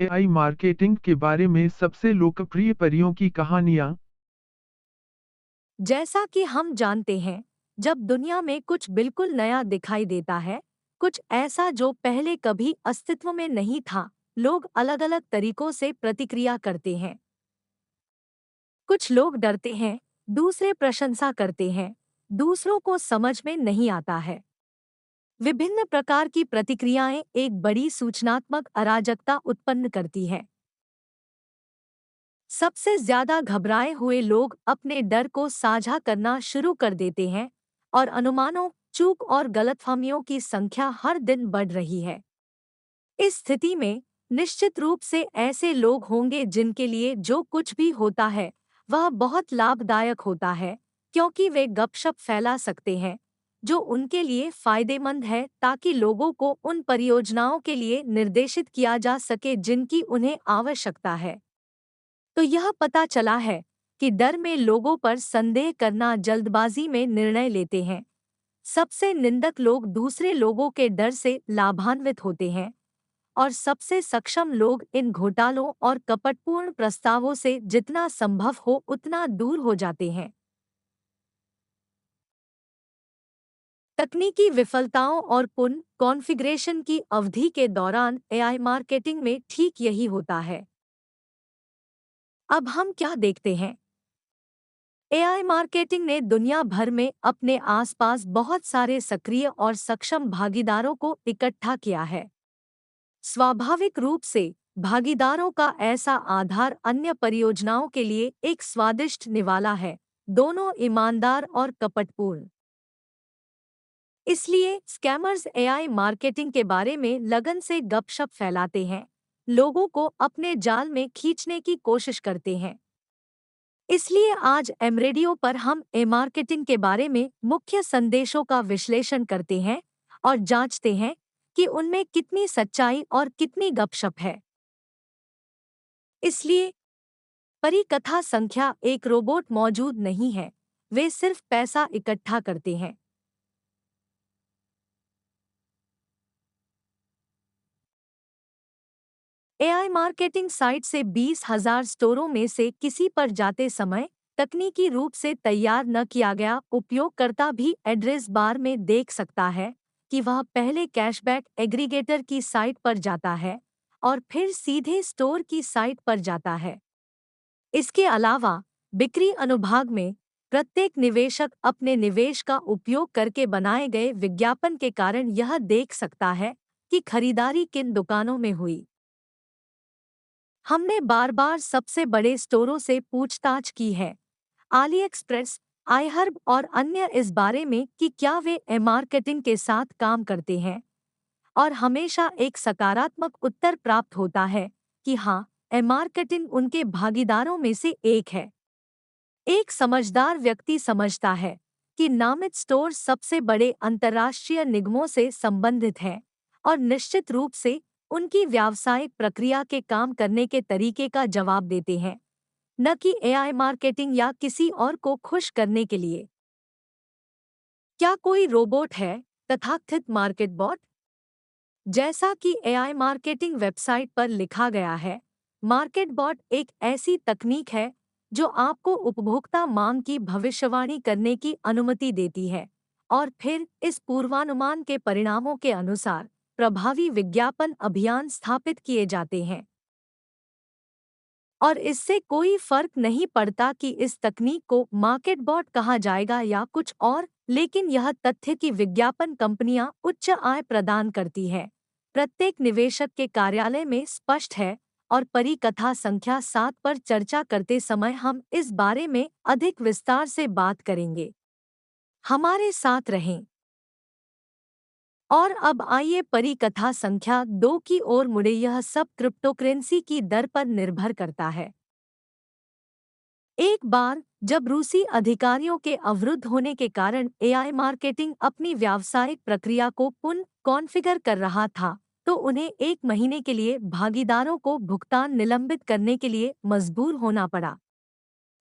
AI marketing के बारे में सबसे लोकप्रिय परियों की कहानियाँ। जैसा कि हम जानते हैं, जब दुनिया में कुछ बिल्कुल नया दिखाई देता है, कुछ ऐसा जो पहले कभी अस्तित्व में नहीं था, लोग अलग-अलग तरीकों से प्रतिक्रिया करते हैं। कुछ लोग डरते हैं, दूसरे प्रशंसा करते हैं, दूसरों को समझ में नहीं आता है। विभिन्न प्रकार की प्रतिक्रियाएं एक बड़ी सूचनात्मक अराजकता उत्पन्न करती है। सबसे ज्यादा घबराए हुए लोग अपने डर को साझा करना शुरू कर देते हैं और अनुमानों, चूक और गलतफहमियों की संख्या हर दिन बढ़ रही है। इस स्थिति में निश्चित रूप से ऐसे लोग होंगे जिनके लिए जो कुछ भी होता है वह बहुत लाभदायक होता है, क्योंकि वे गपशप फैला सकते हैं जो उनके लिए फायदेमंद है, ताकि लोगों को उन परियोजनाओं के लिए निर्देशित किया जा सके जिनकी उन्हें आवश्यकता है। तो यह पता चला है कि डर में लोगों पर संदेह करना जल्दबाजी में निर्णय लेते हैं। सबसे निंदक लोग दूसरे लोगों के डर से लाभान्वित होते हैं और सबसे सक्षम लोग इन घोटालों और कपटपूर्ण प्रस्तावों से जितना संभव हो उतना दूर हो जाते हैं। तकनीकी विफलताओं और पुनः कॉन्फ़िगरेशन की अवधि के दौरान एआई मार्केटिंग में ठीक यही होता है। अब हम क्या देखते हैं? एआई मार्केटिंग ने दुनिया भर में अपने आसपास बहुत सारे सक्रिय और सक्षम भागीदारों को इकट्ठा किया है। स्वाभाविक रूप से भागीदारों का ऐसा आधार अन्य परियोजनाओं के लिए एक स्वादिष्ट निवाला है, दोनों ईमानदार और कपटपूर्ण। इसलिए स्कैमर्स एआई मार्केटिंग के बारे में लगन से गपशप फैलाते हैं, लोगों को अपने जाल में खींचने की कोशिश करते हैं। इसलिए आज एम रेडियो पर हम ए मार्केटिंग के बारे में मुख्य संदेशों का विश्लेषण करते हैं और जांचते हैं कि उनमें कितनी सच्चाई और कितनी गपशप है। इसलिए परिकथा संख्या एक रोबोट मौजूद नहीं है, वे सिर्फ पैसा इकट्ठा करते हैं। एआई मार्केटिंग साइट से 20,000 स्टोरों में से किसी पर जाते समय तकनीकी रूप से तैयार न किया गया उपयोगकर्ता भी एड्रेस बार में देख सकता है कि वह पहले कैशबैक एग्रीगेटर की साइट पर जाता है और फिर सीधे स्टोर की साइट पर जाता है। इसके अलावा बिक्री अनुभाग में प्रत्येक निवेशक अपने निवेश का उपयोग करके बनाए गए विज्ञापन के कारण यह देख सकता है कि खरीदारी किन दुकानों में हुई। हमने बार बार सबसे बड़े स्टोरों से पूछताछ की है, आली एक्सप्रेस, आईहर्ब और अन्य, इस बारे में कि क्या वे मार्केटिंग के साथ काम करते हैं, और हमेशा एक सकारात्मक उत्तर प्राप्त होता है कि हाँ, मार्केटिंग उनके भागीदारों में से एक है। एक समझदार व्यक्ति समझता है कि नामित स्टोर सबसे बड़े अंतर्राष्ट्रीय निगमों से संबंधित हैं और निश्चित रूप से उनकी व्यावसायिक प्रक्रिया के काम करने के तरीके का जवाब देते हैं, न कि एआई मार्केटिंग या किसी और को खुश करने के लिए। क्या कोई रोबोट है तथाकथित मार्केट बॉट? जैसा कि एआई मार्केटिंग वेबसाइट पर लिखा गया है, मार्केट बॉट एक ऐसी तकनीक है जो आपको उपभोक्ता मांग की भविष्यवाणी करने की अनुमति देती है और फिर इस पूर्वानुमान के परिणामों के अनुसार प्रभावी विज्ञापन अभियान स्थापित किए जाते हैं। और इससे कोई फर्क नहीं पड़ता कि इस तकनीक को मार्केट बॉट कहा जाएगा या कुछ और, लेकिन यह तथ्य कि विज्ञापन कंपनियां उच्च आय प्रदान करती है, प्रत्येक निवेशक के कार्यालय में स्पष्ट है। और परिकथा संख्या 7 पर चर्चा करते समय हम इस बारे में अधिक विस्तार से बात करेंगे। हमारे साथ रहें। और अब आइए परिकथा संख्या 2 की ओर मुड़े। यह सब क्रिप्टोकरेंसी की दर पर निर्भर करता है। एक बार जब रूसी अधिकारियों के अवरुद्ध होने के कारण एआई मार्केटिंग अपनी व्यावसायिक प्रक्रिया को पुनः कॉन्फ़िगर कर रहा था, तो उन्हें 1 महीने के लिए भागीदारों को भुगतान निलंबित करने के लिए मजबूर होना पड़ा।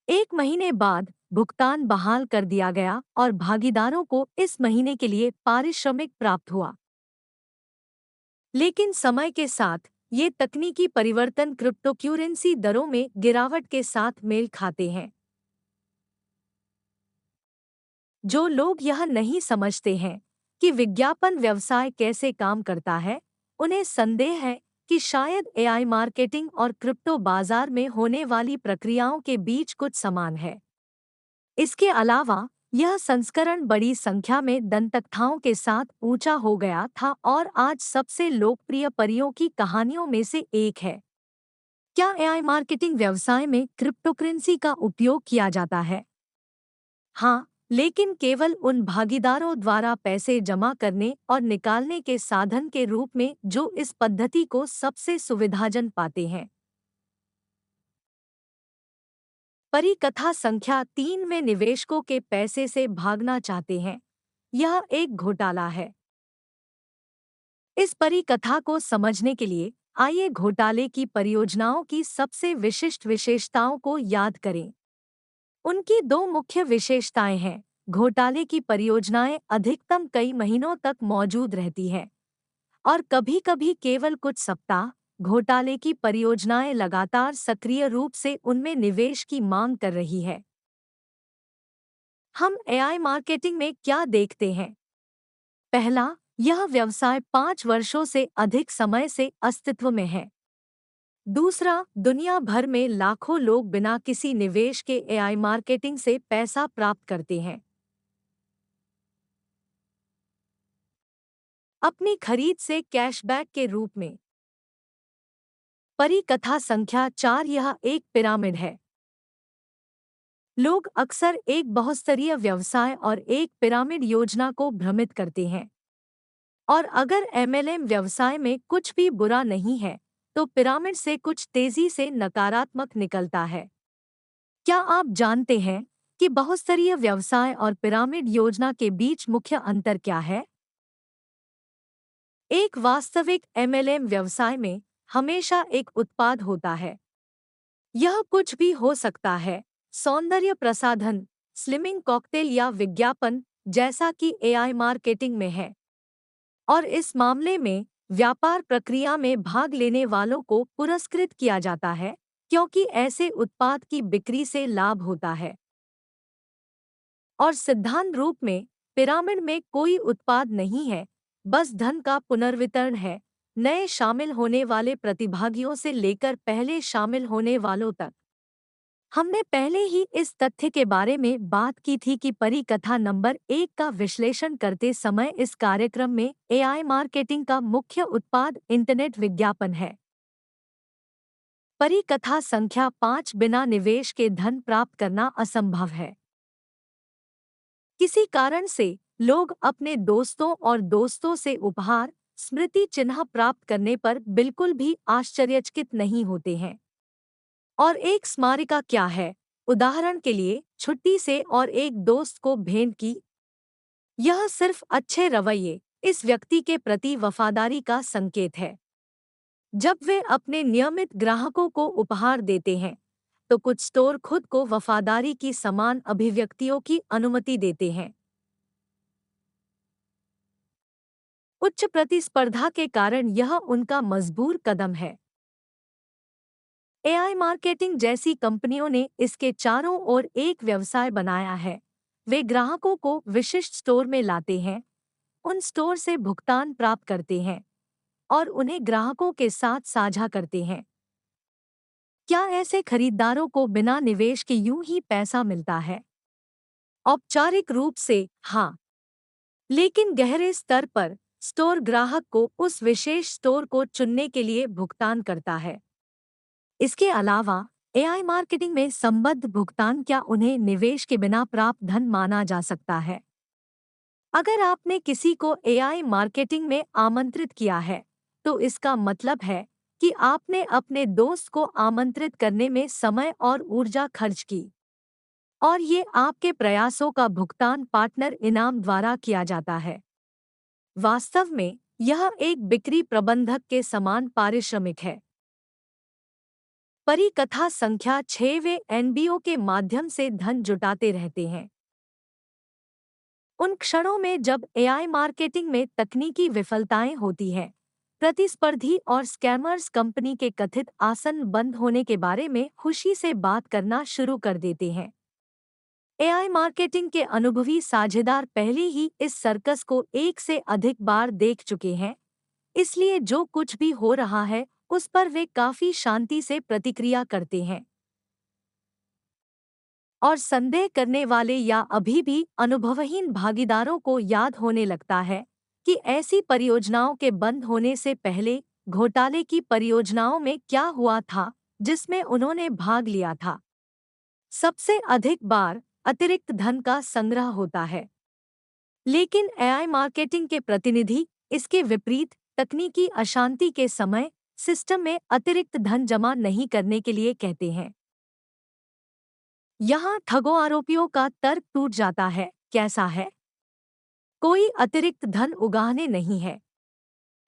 1 महीने बाद भुगतान बहाल कर दिया गया और भागीदारों को इस महीने के लिए पारिश्रमिक प्राप्त हुआ। लेकिन समय के साथ ये तकनीकी परिवर्तन क्रिप्टोकरेंसी दरों में गिरावट के साथ मेल खाते हैं। जो लोग यह नहीं समझते हैं कि विज्ञापन व्यवसाय कैसे काम करता है, उन्हें संदेह है कि शायद एआई मार्केटिंग और क्रिप्टो बाजार में होने वाली प्रक्रियाओं के बीच कुछ समान है। इसके अलावा यह संस्करण बड़ी संख्या में दंतकथाओं के साथ ऊंचा हो गया था और आज सबसे लोकप्रिय परियों की कहानियों में से एक है। क्या एआई मार्केटिंग व्यवसाय में क्रिप्टोकरेंसी का उपयोग किया जाता है? हाँ, लेकिन केवल उन भागीदारों द्वारा पैसे जमा करने और निकालने के साधन के रूप में जो इस पद्धति को सबसे सुविधाजनक पाते हैं। परिकथा संख्या 3 में निवेशकों के पैसे से भागना चाहते हैं। यह एक घोटाला है। इस परिकथा को समझने के लिए आइए घोटाले की परियोजनाओं की सबसे विशिष्ट विशेषताओं को याद करें। उनकी दो मुख्य विशेषताएं हैं। घोटाले की परियोजनाएं अधिकतम कई महीनों तक मौजूद रहती हैं और कभी-कभी केवल कुछ सप्ताह। घोटाले की परियोजनाएं लगातार सक्रिय रूप से उनमें निवेश की मांग कर रही है। हम एआई मार्केटिंग में क्या देखते हैं? पहला, यह व्यवसाय 5 वर्षों से अधिक समय से अस्तित्व में है। दूसरा, दुनिया भर में लाखों लोग बिना किसी निवेश के एआई मार्केटिंग से पैसा प्राप्त करते हैं। अपनी खरीद से कैशबैक के रूप में। परिकथा संख्या 4 यह एक पिरामिड है। लोग अक्सर एक बहुस्तरीय व्यवसाय और एक पिरामिड योजना को भ्रमित करते हैं। और अगर एमएलएम व्यवसाय में कुछ भी बुरा नहीं है, तो पिरामिड से कुछ तेजी से नकारात्मक निकलता है। क्या आप जानते हैं कि बहुस्तरीय व्यवसाय और पिरामिड योजना के बीच मुख्य अंतर क्या है? एक वास्तविक एमएलएम व्यवसाय में हमेशा एक उत्पाद होता है। यह कुछ भी हो सकता है, सौंदर्य प्रसाधन, स्लिमिंग कॉकटेल या विज्ञापन, जैसा कि एआई मार्केटिंग में है। और इस मामले में व्यापार प्रक्रिया में भाग लेने वालों को पुरस्कृत किया जाता है, क्योंकि ऐसे उत्पाद की बिक्री से लाभ होता है। और सिद्धांत रूप में पिरामिड में कोई उत्पाद नहीं है, बस धन का पुनर्वितरण है, नए शामिल होने वाले प्रतिभागियों से लेकर पहले शामिल होने वालों तक। हमने पहले ही इस तथ्य के बारे में बात की थी कि परिकथा नंबर 1 का विश्लेषण करते समय इस कार्यक्रम में एआई मार्केटिंग का मुख्य उत्पाद इंटरनेट विज्ञापन है। परिकथा संख्या 5 बिना निवेश के धन प्राप्त करना असंभव है। किसी कारण से लोग अपने दोस्तों और दोस्तों से उपहार, स्मृति चिन्ह प्राप्त करने पर बिल्कुल भी आश्चर्यचकित नहीं होते हैं। और एक स्मारिका क्या है? उदाहरण के लिए छुट्टी से और एक दोस्त को भेंट की। यह सिर्फ अच्छे रवैये, इस व्यक्ति के प्रति वफादारी का संकेत है। जब वे अपने नियमित ग्राहकों को उपहार देते हैं, तो कुछ स्टोर खुद को वफादारी की समान अभिव्यक्तियों की अनुमति देते हैं। उच्च प्रतिस्पर्धा के कारण यह उनका मजबूर कदम है। एआई मार्केटिंग जैसी कंपनियों ने इसके चारों ओर एक व्यवसाय बनाया है। वे ग्राहकों को विशिष्ट स्टोर में लाते हैं, उन स्टोर से भुगतान प्राप्त करते हैं और उन्हें ग्राहकों के साथ साझा करते हैं। क्या ऐसे खरीदारों को बिना निवेश के यूं ही पैसा मिलता है? औपचारिक रूप से हाँ, लेकिन गहरे स्तर पर स्टोर ग्राहक को उस विशेष स्टोर को चुनने के लिए भुगतान करता है। इसके अलावा एआई मार्केटिंग में संबद्ध भुगतान क्या उन्हें निवेश के बिना प्राप्त धन माना जा सकता है? अगर आपने किसी को एआई मार्केटिंग में आमंत्रित किया है, तो इसका मतलब है कि आपने अपने दोस्त को आमंत्रित करने में समय और ऊर्जा खर्च की। और ये आपके प्रयासों का भुगतान पार्टनर इनाम द्वारा किया जाता है। वास्तव में यह एक बिक्री प्रबंधक के समान पारिश्रमिक है। परिकथा संख्या 6 वे एनबीओ के माध्यम से धन जुटाते रहते हैं। उन क्षणों में जब एआई मार्केटिंग में तकनीकी विफलताएं होती हैं, प्रतिस्पर्धी और स्कैमर्स कंपनी के कथित आसन बंद होने के बारे में खुशी से बात करना शुरू कर देते हैं। एआई मार्केटिंग के अनुभवी साझेदार पहले ही इस सर्कस को एक से अधिक बार देख चुके हैं, इसलिए जो कुछ भी हो रहा है उस पर वे काफी शांति से प्रतिक्रिया करते हैं। और संदेह करने वाले या अभी भी अनुभवहीन भागीदारों को याद होने लगता है कि ऐसी परियोजनाओं के बंद होने से पहले घोटाले की परियोजनाओं में क्या हुआ था जिसमें उन्होंने भाग लिया था। सबसे अधिक बार अतिरिक्त धन का संग्रह होता है, लेकिन एआई मार्केटिंग के प्रतिनिधि इसके विपरीत तकनीकी अशांति के समय सिस्टम में अतिरिक्त धन जमा नहीं करने के लिए कहते हैं। यहाँ ठगों आरोपियों का तर्क टूट जाता है। कैसा है? कोई अतिरिक्त धन उगाहने नहीं है।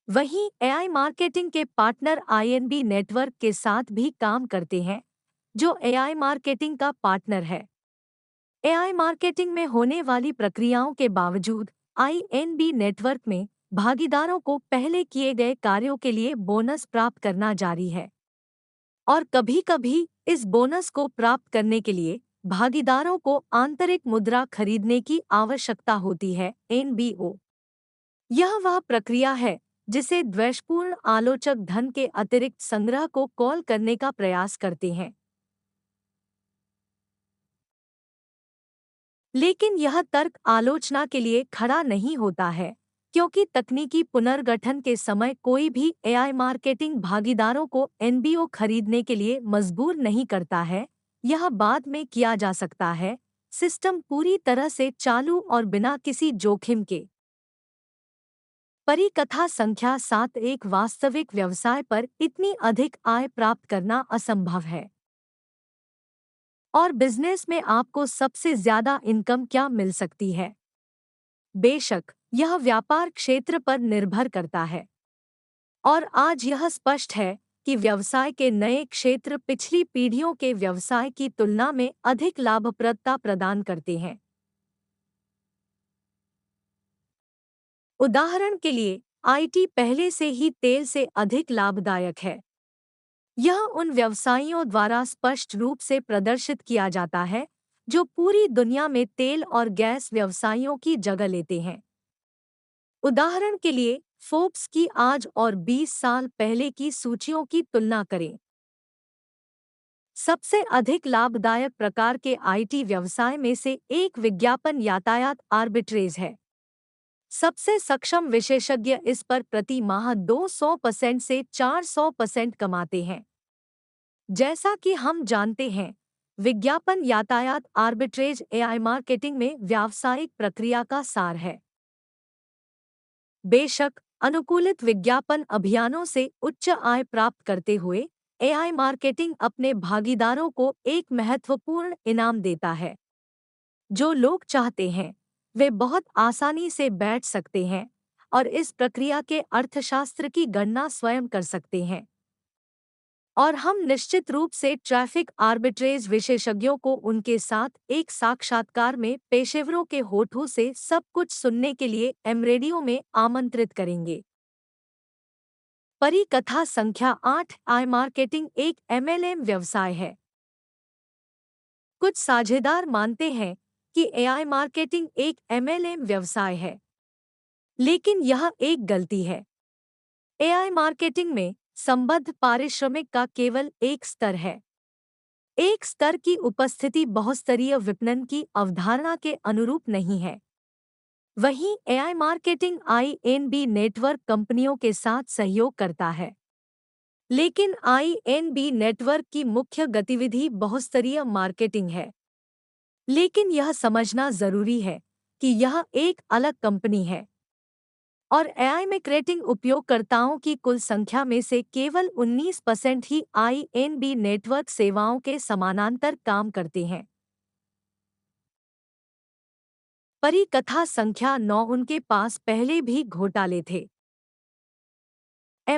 वहीं एआई मार्केटिंग के पार्टनर आईएनबी नेटवर्क के साथ भी काम करते हैं, जो एआई मार्केटिंग का पार्टनर है। एआई मार्केटिंग में होने वाली प्रक्रियाओं के बावजूद आईएनबी नेटवर्क में भागीदारों को पहले किए गए कार्यों के लिए बोनस प्राप्त करना जारी है। और कभी-कभी इस बोनस को प्राप्त करने के लिए भागीदारों को आंतरिक मुद्रा खरीदने की आवश्यकता होती है। एनबीओ यह वह प्रक्रिया है जिसे द्वेषपूर्ण आलोचक धन के अतिरिक्त संग्रह को कॉल करने का प्रयास करते हैं। लेकिन यह तर्क आलोचना के लिए खड़ा नहीं होता है, क्योंकि तकनीकी पुनर्गठन के समय कोई भी एआई मार्केटिंग भागीदारों को एनबीओ खरीदने के लिए मजबूर नहीं करता है। यह बाद में किया जा सकता है। सिस्टम पूरी तरह से चालू और बिना किसी जोखिम के। परिकथा संख्या 7, एक वास्तविक व्यवसाय पर इतनी अधिक आय प्राप्त करना असंभव है। और बिजनेस में आपको सबसे ज्यादा इनकम क्या मिल सकती है? बेशक, यह व्यापार क्षेत्र पर निर्भर करता है। और आज यह स्पष्ट है कि व्यवसाय के नए क्षेत्र पिछली पीढ़ियों के व्यवसाय की तुलना में अधिक लाभप्रदता प्रदान करते हैं। उदाहरण के लिए, आईटी पहले से ही तेल से अधिक लाभदायक है। यह उन व्यवसायियों द्वारा स्पष्ट रूप से प्रदर्शित किया जाता है जो पूरी दुनिया में तेल और गैस व्यवसायियों की जगह लेते हैं। उदाहरण के लिए, फोर्ब्स की आज और 20 साल पहले की सूचियों की तुलना करें। सबसे अधिक लाभदायक प्रकार के आईटी व्यवसाय में से एक विज्ञापन यातायात आर्बिट्रेज है। सबसे सक्षम विशेषज्ञ इस पर प्रति माह 200% से 400% कमाते हैं। जैसा कि हम जानते हैं, विज्ञापन यातायात आर्बिट्रेज एआई मार्केटिंग में व्यावसायिक प्रक्रिया का सार है। बेशक, अनुकूलित विज्ञापन अभियानों से उच्च आय प्राप्त करते हुए एआई मार्केटिंग अपने भागीदारों को एक महत्वपूर्ण इनाम देता है। जो लोग चाहते हैं, वे बहुत आसानी से बैठ सकते हैं और इस प्रक्रिया के अर्थशास्त्र की गणना स्वयं कर सकते हैं। और हम निश्चित रूप से ट्रैफिक आर्बिट्रेज विशेषज्ञों को उनके साथ एक साक्षात्कार में पेशेवरों के होठों से सब कुछ सुनने के लिए एमरेडियो में आमंत्रित करेंगे। परिकथा संख्या 8, आई मार्केटिंग एक एमएलएम व्यवसाय है। कुछ साझेदार मानते हैं कि एआई मार्केटिंग एक एमएलएम व्यवसाय है, लेकिन यह एक गलती है। एआई मार्केटिंग में संबद्ध पारिश्रमिक का केवल एक स्तर है। एक स्तर की उपस्थिति बहुस्तरीय विपणन की अवधारणा के अनुरूप नहीं है। वहीं एआई मार्केटिंग आईएनबी नेटवर्क कंपनियों के साथ सहयोग करता है, लेकिन आईएनबी नेटवर्क की मुख्य गतिविधि बहुस्तरीय मार्केटिंग है। लेकिन यह समझना जरूरी है कि यह एक अलग कंपनी है और एआई में क्रेटिंग उपयोगकर्ताओं की कुल संख्या में से केवल 19% ही आईएनबी नेटवर्क सेवाओं के समानांतर काम करते हैं। परिकथा संख्या 9, उनके पास पहले भी घोटाले थे।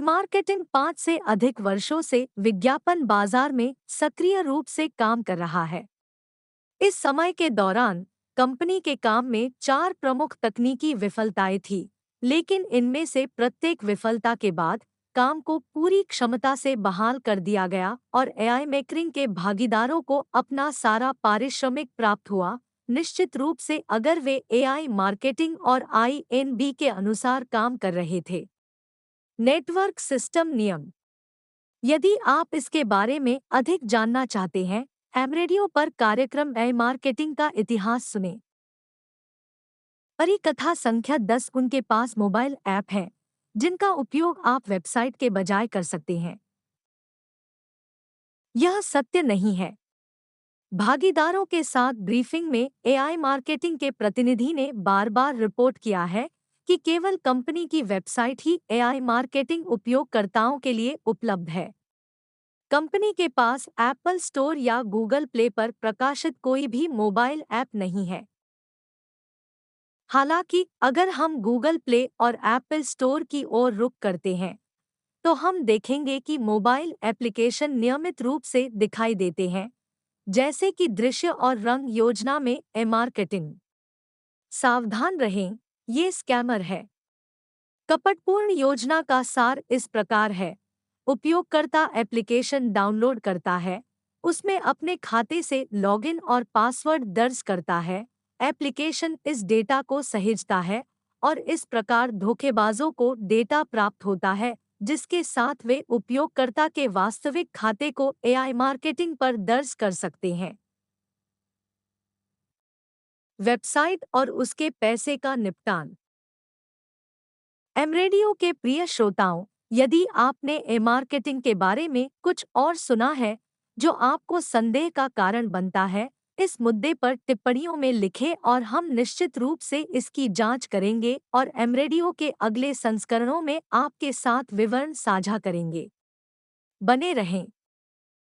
मार्केटिंग 5 से अधिक वर्षों से विज्ञापन बाजार में सक्रिय रूप से काम कर रहा है। इस समय के दौरान कंपनी के काम में 4 प्रमुख तकनीकी विफलताएं थीं, लेकिन इनमें से प्रत्येक विफलता के बाद काम को पूरी क्षमता से बहाल कर दिया गया और एआई मेकरिंग के भागीदारों को अपना सारा पारिश्रमिक प्राप्त हुआ। निश्चित रूप से अगर वे एआई मार्केटिंग और आईएनबी के अनुसार काम कर रहे थे। नेटवर्क सिस्टम नियम। यदि आप इसके बारे में अधिक जानना चाहते हैं, एम रेडियो पर कार्यक्रम एआई मार्केटिंग का इतिहास सुने। परिकथा संख्या 10। उनके पास मोबाइल ऐप है जिनका उपयोग आप वेबसाइट के बजाय कर सकते हैं। यह सत्य नहीं है। भागीदारों के साथ ब्रीफिंग में एआई मार्केटिंग के प्रतिनिधि ने बार बार रिपोर्ट किया है कि केवल कंपनी की वेबसाइट ही एआई मार्केटिंग उपयोगकर्ताओं के लिए उपलब्ध है। कंपनी के पास एप्पल स्टोर या गूगल प्ले पर प्रकाशित कोई भी मोबाइल ऐप नहीं है। हालांकि अगर हम गूगल प्ले और एप्पल स्टोर की ओर रुख करते हैं, तो हम देखेंगे कि मोबाइल एप्लीकेशन नियमित रूप से दिखाई देते हैं, जैसे कि दृश्य और रंग योजना में मार्केटिंग। सावधान रहें, ये स्कैमर है। कपटपूर्ण योजना का सार इस प्रकार है। उपयोगकर्ता एप्लीकेशन डाउनलोड करता है, उसमें अपने खाते से लॉगिन और पासवर्ड दर्ज करता है। एप्लीकेशन इस डेटा को सहेजता है और इस प्रकार धोखेबाजों को डेटा प्राप्त होता है, जिसके साथ वे उपयोगकर्ता के वास्तविक खाते को एआई मार्केटिंग पर दर्ज कर सकते हैं। वेबसाइट और उसके पैसे का निपटान। एम रेडियो के प्रिय श्रोताओं, यदि आपने मार्केटिंग के बारे में कुछ और सुना है जो आपको संदेह का कारण बनता है, इस मुद्दे पर टिप्पणियों में लिखें और हम निश्चित रूप से इसकी जांच करेंगे और एम रेडियो के अगले संस्करणों में आपके साथ विवरण साझा करेंगे। बने रहें।